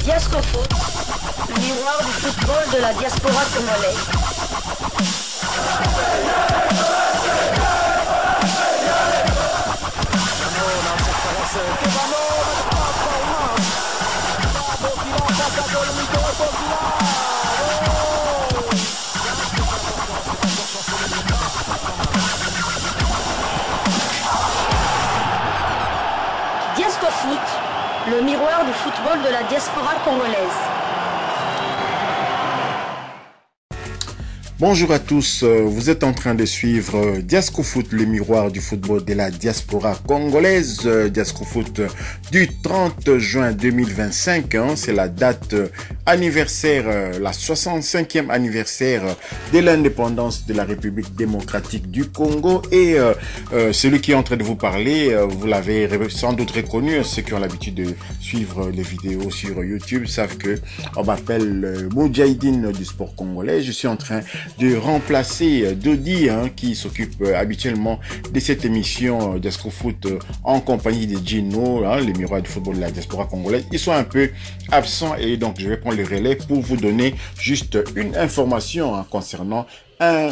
Diasco Foot, le miroir du football de la diaspora congolaise. Diasco Foot, le miroir du football de la diaspora congolaise. Bonjour à tous, vous êtes en train de suivre Diasco Foot, le miroir du football de la diaspora congolaise. Diasco Foot du 30 juin 2025, c'est la date anniversaire, la 65e anniversaire de l'indépendance de la République démocratique du Congo. Et celui qui est en train de vous parler, vous l'avez sans doute reconnu, ceux qui ont l'habitude de suivre les vidéos sur YouTube savent que on m'appelle Moudjahidine du sport congolais. Je suis en train de remplacer Dodi, qui s'occupe habituellement de cette émission Diasco Foot en compagnie de Gino, les miroirs du football de la diaspora congolaise. Ils sont un peu absents et donc je vais prendre le relais pour vous donner juste une information concernant un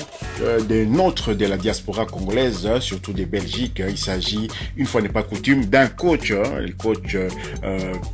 des nôtres de la diaspora congolaise, surtout des Belgiques. Il s'agit, une fois n'est pas coutume, d'un coach, le coach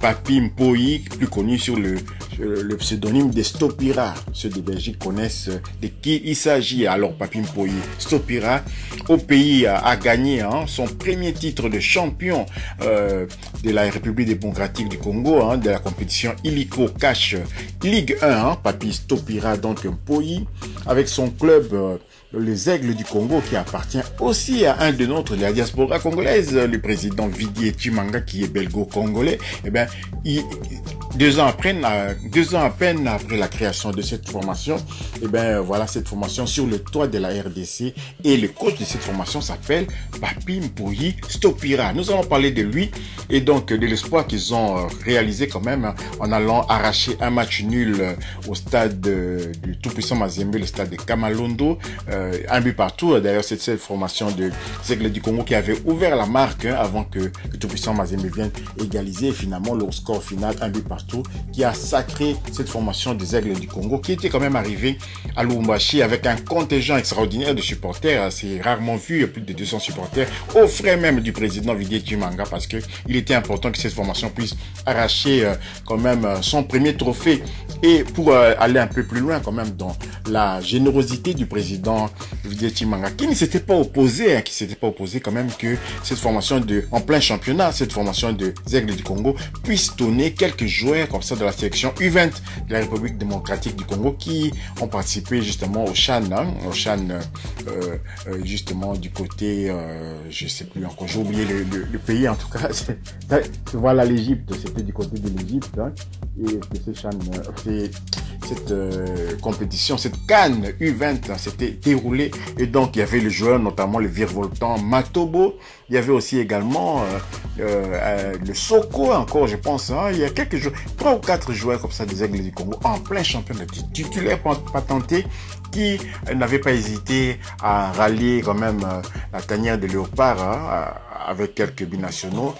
Papi Mpoyi, plus connu sur le pseudonyme de Stopira. Ceux des Belgiques connaissent de qui il s'agit. Alors Papi Mpoyi, Stopira, au pays a gagné son premier titre de champion de la République démocratique du Congo, de la compétition Illico Cash Ligue 1. Papi Stopira, donc Mpoyi, avec son club les Aigles du Congo, qui appartient aussi à un de notre de la diaspora congolaise, le président Vidi Chimanga, qui est belgo-congolais. Eh bien, 2 ans à peine après la création de cette formation, et ben voilà, cette formation sur le toit de la RDC, et le coach de cette formation s'appelle Papi Mpoyi Stopira. Nous allons parler de lui et donc de l'espoir qu'ils ont réalisé quand même en allant arracher un match nul au stade du tout-puissant Mazembe, le stade de Kamalondo, un but partout. D'ailleurs, c'est cette formation de Aigles du Congo qui avait ouvert la marque avant que le tout-puissant Mazembe vienne égaliser. Et finalement, le score final, un but partout, qui a sacré cette formation des Aigles du Congo, qui était quand même arrivé à Lubumbashi avec un contingent extraordinaire de supporters. C'est rarement vu, plus de 200 supporters, aux frais même du président Vidi Chimanga, parce que il était important que cette formation puisse arracher quand même son premier trophée. Et pour aller un peu plus loin quand même dans la générosité du président Vidi Chimanga, qui ne s'était pas opposé, quand même que cette formation en plein championnat, cette formation des Aigles du Congo puisse donner quelques joueurs comme ça de la sélection U20 de la République démocratique du Congo qui ont participé justement au CHAN, justement du côté, je sais plus encore, j'ai oublié le pays en tout cas, voilà, l'Égypte, c'était du côté de l'Égypte, et cette compétition, cette CAN U20 s'était déroulée, et donc il y avait les joueurs, notamment le virevoltant Matobo, il y avait aussi également le Soko encore, je pense, il y a quelques joueurs, 3 ou 4 joueurs comme ça des Aigles du Congo en plein championnat, titulaires patentés, qui n'avaient pas hésité à rallier quand même la tanière de Léopard avec quelques binationaux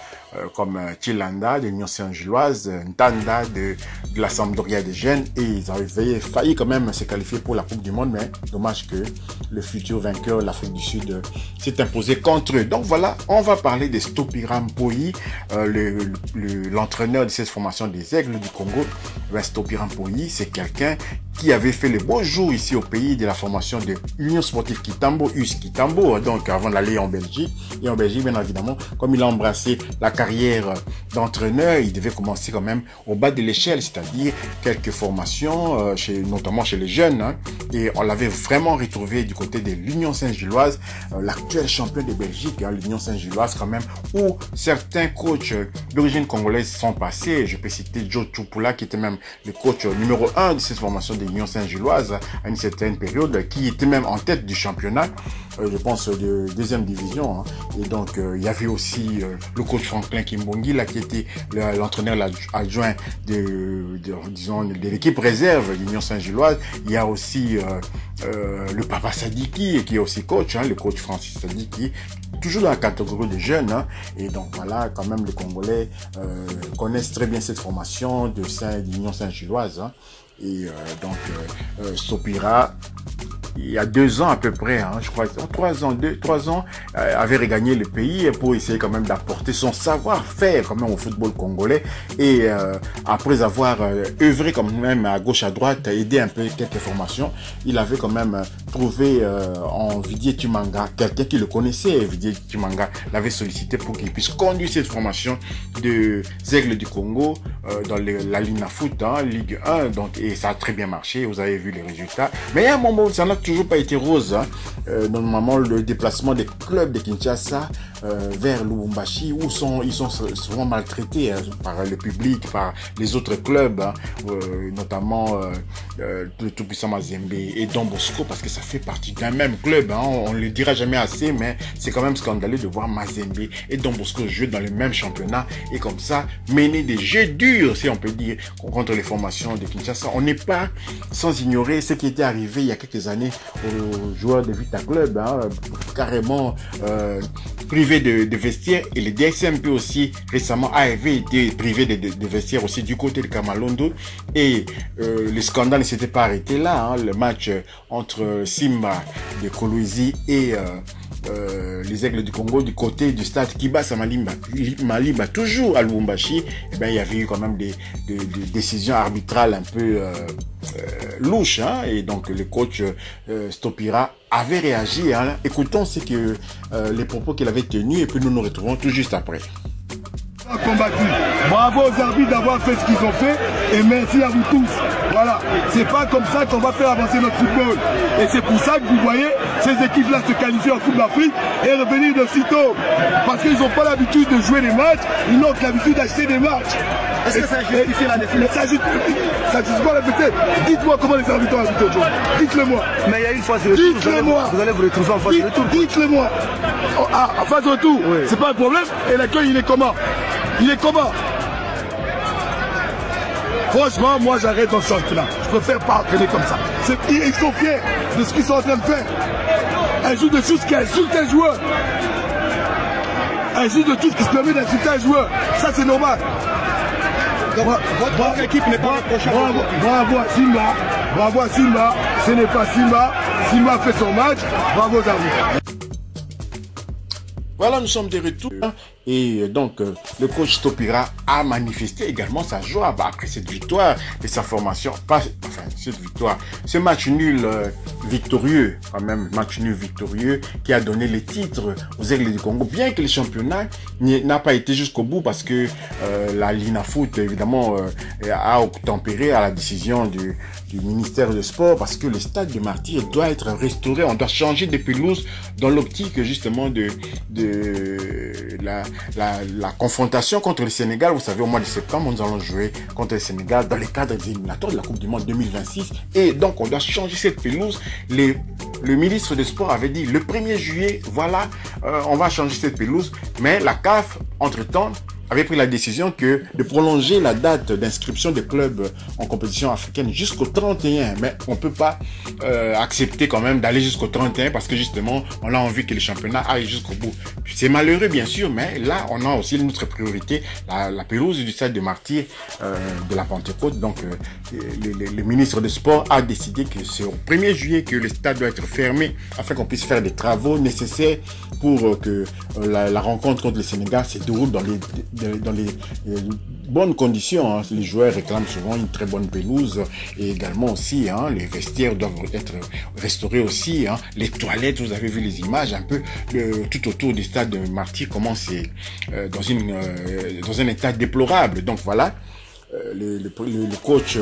comme Chilanda de l'Union Saint-Gilloise, Ntanda de la Sampdoria des Jeunes, et ils avaient failli quand même se qualifier pour la Coupe du Monde, mais dommage que le futur vainqueur, l'Afrique du Sud, s'est imposé contre eux. Donc voilà, on va parler de Stopira Mpoyi, l'entraîneur de cette formation des Aigles du Congo. Stopira Mpoyi, c'est quelqu'un qui avait fait le beau jour ici au pays de la formation de l'Union Sportive Kitambo, US Kitambo, donc avant d'aller en Belgique. Et en Belgique, bien évidemment, comme il a embrassé la carrière d'entraîneur, il devait commencer quand même au bas de l'échelle, c'est-à-dire quelques formations, notamment chez les jeunes. Et on l'avait vraiment retrouvé du côté de l'Union Saint-Gilloise, l'actuel champion de Belgique, l'Union Saint-Gilloise quand même, où certains coachs d'origine congolaise sont passés. Je peux citer Joe Tchoupula, qui était même le coach numéro 1 de cette formation de l'Union Saint-Gilloise à une certaine période, qui était même en tête du championnat. je pense, de deuxième division. Hein. Et donc, il y avait aussi le coach Franklin Kimbongi, là, qui était l'entraîneur adjoint disons, de l'équipe réserve de l'Union Saint-Gilloise. Il y a aussi le Papa Sadiki, qui est aussi coach, hein, le coach Francis Sadiki, toujours dans la catégorie des jeunes. Hein. Et donc, voilà, quand même, les Congolais connaissent très bien cette formation de l'Union Saint-Gilloise. Hein. Et donc, Stopira, il y a 2 ans à peu près, hein, je crois, 3 ans, avait regagné le pays pour essayer quand même d'apporter son savoir-faire quand même au football congolais. Et après avoir œuvré quand même à gauche à droite, aidé un peu quelques formations, il avait quand même trouvé en Vidier Tumanga quelqu'un qui le connaissait. Vidier Tumanga l'avait sollicité pour qu'il puisse conduire cette formation de Aigles du Congo dans la Lina Foot, hein, Ligue 1. Donc, et ça a très bien marché, vous avez vu les résultats. Mais il y a un moment où ça n'a toujours pas été rose. Hein. Normalement, le déplacement des clubs de Kinshasa vers Lubumbashi, où ils sont souvent maltraités, hein, par le public, par les autres clubs, hein, notamment le tout-puissant Mazembe et Don Bosco, parce que ça fait partie d'un même club. Hein. On ne le dira jamais assez, mais c'est quand même scandaleux de voir Mazembe et Don Bosco jouer dans le même championnat et comme ça mener des jeux durs, si on peut dire, contre les formations de Kinshasa. On n'est pas sans ignorer ce qui était arrivé il y a quelques années aux joueurs de Vita Club, hein, carrément privés de vestiaires, et le DSMP aussi récemment avait été privé de vestiaires aussi du côté de Kamalondo, et le scandale ne s'était pas arrêté là. Hein, le match entre Simba de Kolwezi et les Aigles du Congo du côté du stade Kibasa Malimba, toujours à Lubumbashi, eh ben, il y avait eu quand même des décisions arbitrales un peu louches, hein, et donc le coach Stopira avait réagi. Hein. Écoutons les propos qu'il avait tenus et puis nous nous retrouvons tout juste après. Combattu. Bravo aux arbitres d'avoir fait ce qu'ils ont fait et merci à vous tous. Voilà, c'est pas comme ça qu'on va faire avancer notre football. Et c'est pour ça que vous voyez ces équipes-là se qualifier en Coupe d'Afrique et revenir de sitôt. Parce qu'ils n'ont pas l'habitude de jouer des matchs, ils n'ont que l'habitude d'acheter des matchs. Est-ce que ça justifie la défaite? Ça justifie pas la défaite. Dites-moi comment les arbitres ont arbitré aujourd'hui. Dites-le-moi. Mais il y a une phase de retour. Dites-le-moi. Vous allez vous retrouver en phase de retour. Dites-le-moi. Oh, ah, en phase de retour, oui. C'est pas un problème. Et l'accueil, il est comment? Il est comment? Franchement, moi j'arrête dans ce championnat. Je préfère pas entraîner comme ça. Ils sont fiers de ce qu'ils sont en train de faire. Un jour de choses qui insulte un joueur. Un jour de tout ce qui se permet d'insulter un joueur. Ça c'est normal. Donc, votre équipe n'est pas reprochable. Bravo à Simba. Bravo à Simba. Ce n'est pas Simba. Simba fait son match. Bravo aux arbitres. Voilà, nous sommes de retour. Et donc, le coach Stopira a manifesté également sa joie après cette victoire et sa formation. Cette victoire, ce match nul victorieux, quand même, match nul victorieux qui a donné les titres aux Aigles du Congo, bien que le championnat n'a pas été jusqu'au bout parce que la Lina Foot, évidemment, a obtempéré à la décision du ministère des Sports parce que le stade de Martyrs doit être restauré. On doit changer de pelouse dans l'optique, justement, de la confrontation contre le Sénégal. Vous savez, au mois de septembre, nous allons jouer contre le Sénégal dans le cadre des éliminatoires de la Coupe du Monde 2026. Et donc, on doit changer cette pelouse. Le ministre des Sports avait dit, le 1er juillet, voilà, on va changer cette pelouse. Mais la CAF, entre-temps, avait pris la décision de prolonger la date d'inscription des clubs en compétition africaine jusqu'au 31. Mais on ne peut pas accepter quand même d'aller jusqu'au 31 parce que justement, on a envie que le championnat aille jusqu'au bout. C'est malheureux bien sûr, mais là, on a aussi notre priorité, la pelouse du stade de Martyrs de la Pentecôte. Donc, le ministre des Sports a décidé que c'est au 1er juillet que le stade doit être fermé afin qu'on puisse faire des travaux nécessaires pour que la rencontre contre le Sénégal se déroule dans les bonnes conditions. Hein. Les joueurs réclament souvent une très bonne pelouse et également aussi, hein, les vestiaires doivent être restaurés aussi. Hein. Les toilettes, vous avez vu les images un peu tout autour du stade de Martyrs, comment c'est dans un état déplorable. Donc voilà. le coach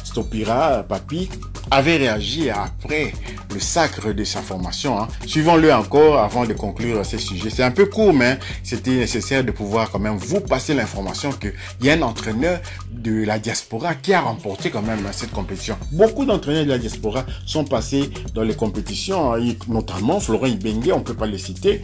Stopira, Papi, avait réagi après le sacre de sa formation. Hein. Suivons-le encore avant de conclure ce sujet. C'est un peu court, mais c'était nécessaire de pouvoir quand même vous passer l'information qu'il y a un entraîneur de la diaspora qui a remporté quand même cette compétition. Beaucoup d'entraîneurs de la diaspora sont passés dans les compétitions, notamment Florent Ibenge, on peut pas le citer.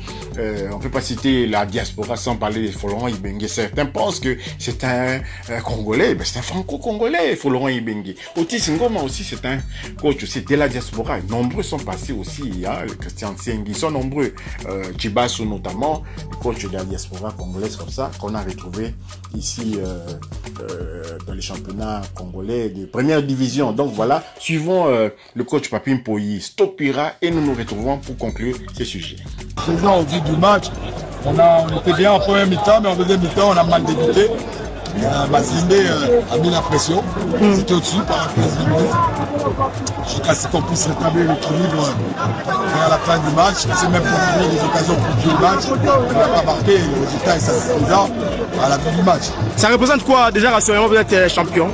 On peut pas citer la diaspora sans parler de Florent Ibenge. Certains pensent que c'est un Congolais, ben c'est un franco-congolais, Florent Ibenge. Otis Ngoma aussi, c'est un coach aussi de la diaspora. Nombreux sont passés aussi, hein, le Christian Tsiengi, ils sont nombreux. Chibasso notamment, le coach de la diaspora congolaise comme ça, qu'on a retrouvé ici dans les championnats congolais de première division. Donc voilà, suivons le coach Papi Mpoyi Stopira et nous nous retrouvons pour conclure ce sujet. Présent au vu du match, on était bien en première mi-temps, mais en deuxième mi-temps, on a mal débuté. Mazimbe a mis la pression, c'était au-dessus par Mazimbe. Jusqu'à ce qu'on puisse rétablir l'équilibre vers la fin du match. C'est même pour trouver des occasions pour tuer le match. On n'a pas marqué, le résultat est satisfaisant à la fin du match. Ça représente quoi déjà, rassurez-moi, vous êtes champion?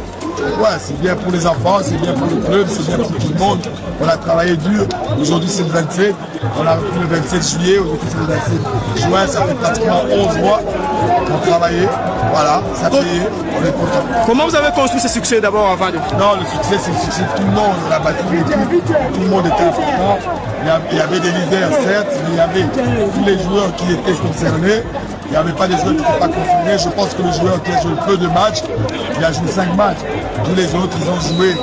Ouais, c'est bien pour les enfants, c'est bien pour le club, c'est bien pour tout le monde. On a travaillé dur. Aujourd'hui, c'est le 27. On a repris le 27 juillet. Aujourd'hui, c'est le 27 juin. Ça fait pratiquement 11 mois qu'on travaillait. Voilà, ça payé. On est content. Comment vous avez construit ce succès d'abord avant de... Non, le succès, c'est le succès de tout le monde. On a battu l'équipe. Tout le monde était important. Il y avait des leaders, certes, mais il y avait tous les joueurs qui étaient concernés. Il n'y avait pas des joueurs qui n'étaient pas concernés. Je pense que le joueur qui a joué peu de matchs, il a joué 5 matchs. Tous les autres, ils ont joué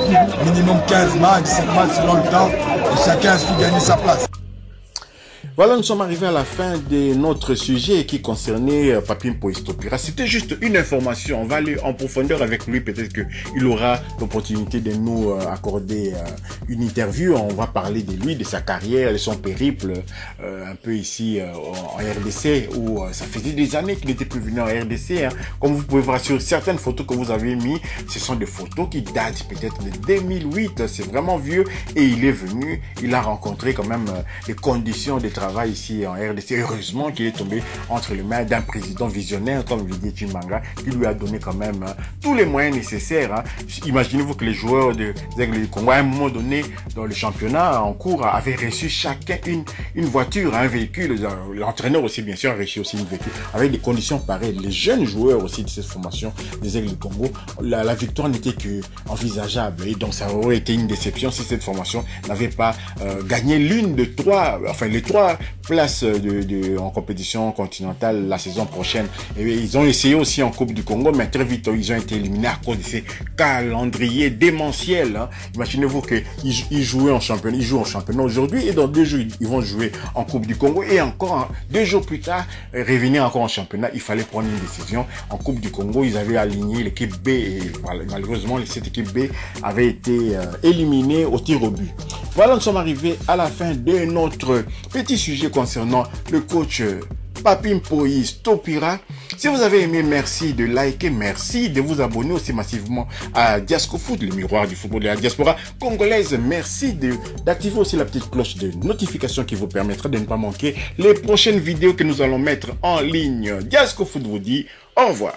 minimum 15 matchs, 5 matchs selon le temps. Et chacun a su gagner sa place. Voilà, nous sommes arrivés à la fin de notre sujet qui concernait Papi Mpoyi Stopira. C'était juste une information. On va aller en profondeur avec lui. Peut-être qu'il aura l'opportunité de nous accorder une interview. On va parler de lui, de sa carrière, de son périple un peu ici en RDC où ça faisait des années qu'il n'était plus venu en RDC. Hein. Comme vous pouvez voir sur certaines photos que vous avez mis, ce sont des photos qui datent peut-être de 2008. C'est vraiment vieux et il est venu. Il a rencontré quand même les conditions de travail ici en RDC. Heureusement qu'il est tombé entre les mains d'un président visionnaire comme Didier Tshimanga qui lui a donné quand même tous les moyens nécessaires. Hein. Imaginez-vous que les joueurs des Aigles du Congo à un moment donné dans le championnat en cours avaient reçu chacun une voiture, un véhicule. L'entraîneur aussi bien sûr a reçu aussi une véhicule avec des conditions pareilles. Les jeunes joueurs aussi de cette formation des Aigles du Congo, la victoire n'était que envisageable et donc ça aurait été une déception si cette formation n'avait pas gagné l'une de trois, enfin les trois places en compétition continentale la saison prochaine. Et ils ont essayé aussi en Coupe du Congo, mais très vite ils ont été éliminés à cause de ces calendriers démentiels. Hein. Imaginez-vous qu'ils jouaient en championnat, ils jouent en championnat aujourd'hui et dans 2 jours ils vont jouer en Coupe du Congo et encore 2 jours plus tard revenir encore en championnat. Il fallait prendre une décision. En Coupe du Congo, ils avaient aligné l'équipe B et voilà, malheureusement cette équipe B avait été éliminée au tir au but. Voilà, nous sommes arrivés à la fin de notre petit sujet concernant le coach Papi Mpoyi Stopira. Si vous avez aimé, merci de liker, merci de vous abonner aussi massivement à Diasco Foot, le miroir du football de la diaspora congolaise. Merci d'activer aussi la petite cloche de notification qui vous permettra de ne pas manquer les prochaines vidéos que nous allons mettre en ligne. Diasco Foot vous dit au revoir.